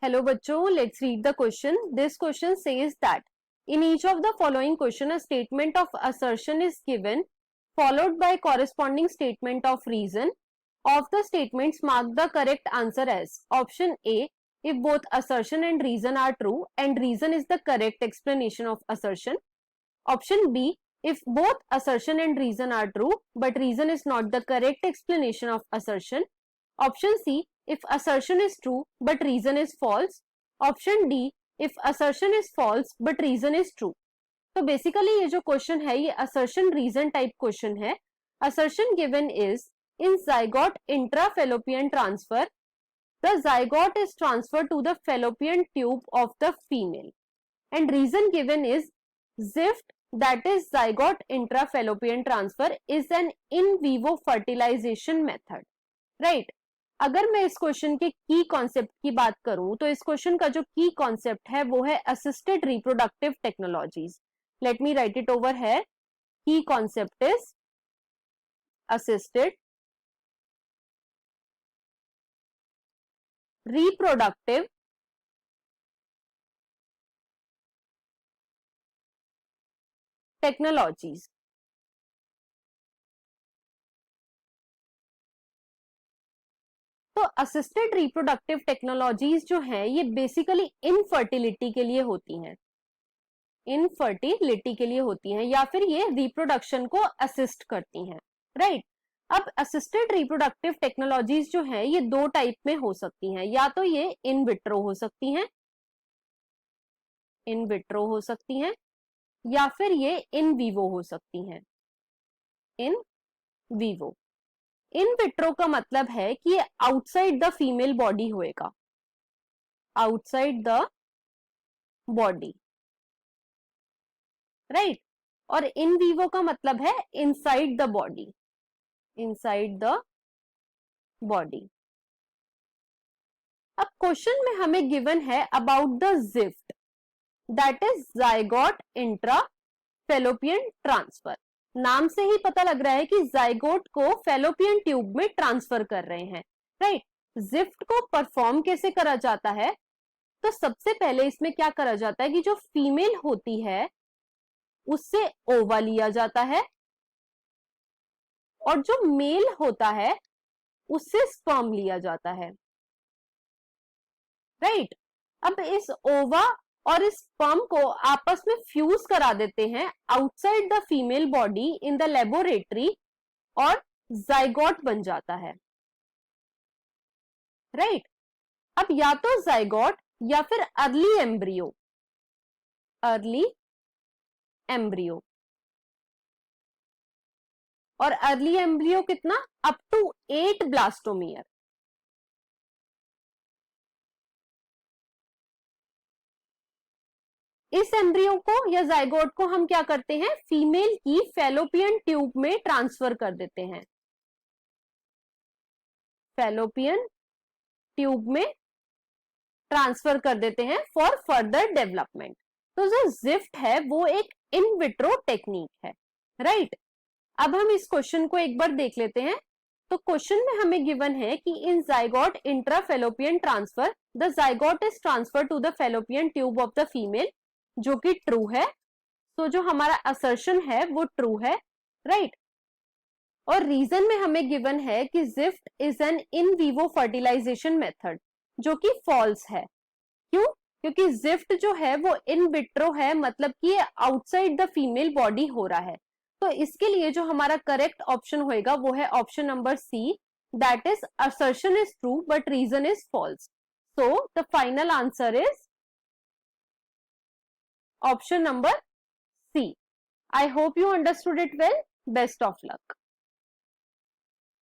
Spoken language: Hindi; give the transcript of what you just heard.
Hello बच्चों, let's read the question. This question says that in each of the following question a statement of assertion is given followed by corresponding statement of reason. Of the statements, mark the correct answer as option A, if both assertion and reason are true and reason is the correct explanation of assertion. Option B, if both assertion and reason are true but reason is not the correct explanation of assertion. Option C, if assertion is true but reason is false. Option D, if assertion is false but reason is true. तो बेसिकली ये जो क्वेश्चन है ये असर्शन रीजन टाइप क्वेश्चन है. Assertion given is in zygote intrafallopian transfer the zygote is transferred to the fallopian tube of the female and reason given is ZIFT, that is zygote intrafallopian transfer, is an in vivo fertilization method. right? अगर मैं इस क्वेश्चन के की कॉन्सेप्ट की बात करूं तो इस क्वेश्चन का जो की कॉन्सेप्ट है वो है assisted reproductive technologies. Let me right it over है. की concept is assisted reproductive technologies. तो असिस्टेड रिप्रोडक्टिव टेक्नोलॉजीज जो है ये बेसिकली इनफर्टिलिटी के लिए होती हैं. इनफर्टिलिटी के लिए होती हैं या फिर ये रिप्रोडक्शन को असिस्ट करती हैं. राइट. अब असिस्टेड रिप्रोडक्टिव टेक्नोलॉजीज जो है ये दो टाइप में हो सकती हैं. या तो ये इन विट्रो हो सकती हैं, इन विट्रो हो सकती हैं, या फिर ये इन वीवो हो सकती हैं. In vivo. इन विट्रो का मतलब है कि ये आउटसाइड द फीमेल बॉडी होएगा, आउटसाइड द बॉडी. राइट. और इन वीवो का मतलब है inside the body, inside the body. अब क्वेश्चन में हमें गिवन है about the gift, that is zygote intrafallopian transfer. नाम से ही पता लग रहा है कि जाइगोट को फैलोपियन ट्यूब में ट्रांसफर कर रहे हैं. राइट. जिफ्ट को परफॉर्म कैसे करा जाता है? तो सबसे पहले इसमें क्या करा जाता है कि जो फीमेल होती है उससे ओवा लिया जाता है और जो मेल होता है उससे स्पर्म लिया जाता है. राइट. अब इस ओवा और इस स्पर्म को आपस में फ्यूज करा देते हैं outside the female body in the laboratory और जाइगोट बन जाता है. राइट. अब या तो जाइगोट या फिर अर्ली एम्ब्रियो, अर्ली एम्ब्रियो. और अर्ली एम्ब्रियो कितना? Up to 8 blastomere. इस एम्ब्रियो को या जाइगोट को हम क्या करते हैं? फीमेल की फैलोपियन ट्यूब में ट्रांसफर कर देते हैं, फैलोपियन ट्यूब में ट्रांसफर कर देते हैं फॉर फर्दर डेवलपमेंट. तो जो जिफ्ट है वो एक इन विट्रो टेक्निक है. राइट. अब हम इस क्वेश्चन को एक बार देख लेते हैं. तो क्वेश्चन में हमें गिवन है कि in zygote intrafallopian transfer the zygote is transfer to the fallopian tube of the female, जो कि ट्रू है. तो जो हमारा असर्शन है वो ट्रू है. राइट. और रीजन में हमें गिवन है कि GIFT is an in vivo fertilisation method, जो कि फॉल्स है. क्यों? क्योंकि जिफ्ट जो है वो इन विट्रो है, मतलब कि ये आउटसाइड द फीमेल बॉडी हो रहा है. तो इसके लिए जो हमारा करेक्ट ऑप्शन होएगा वो है option number C, that is assertion is true but reason is false. So the final answer is option number C. I hope you understood it well. Best of luck.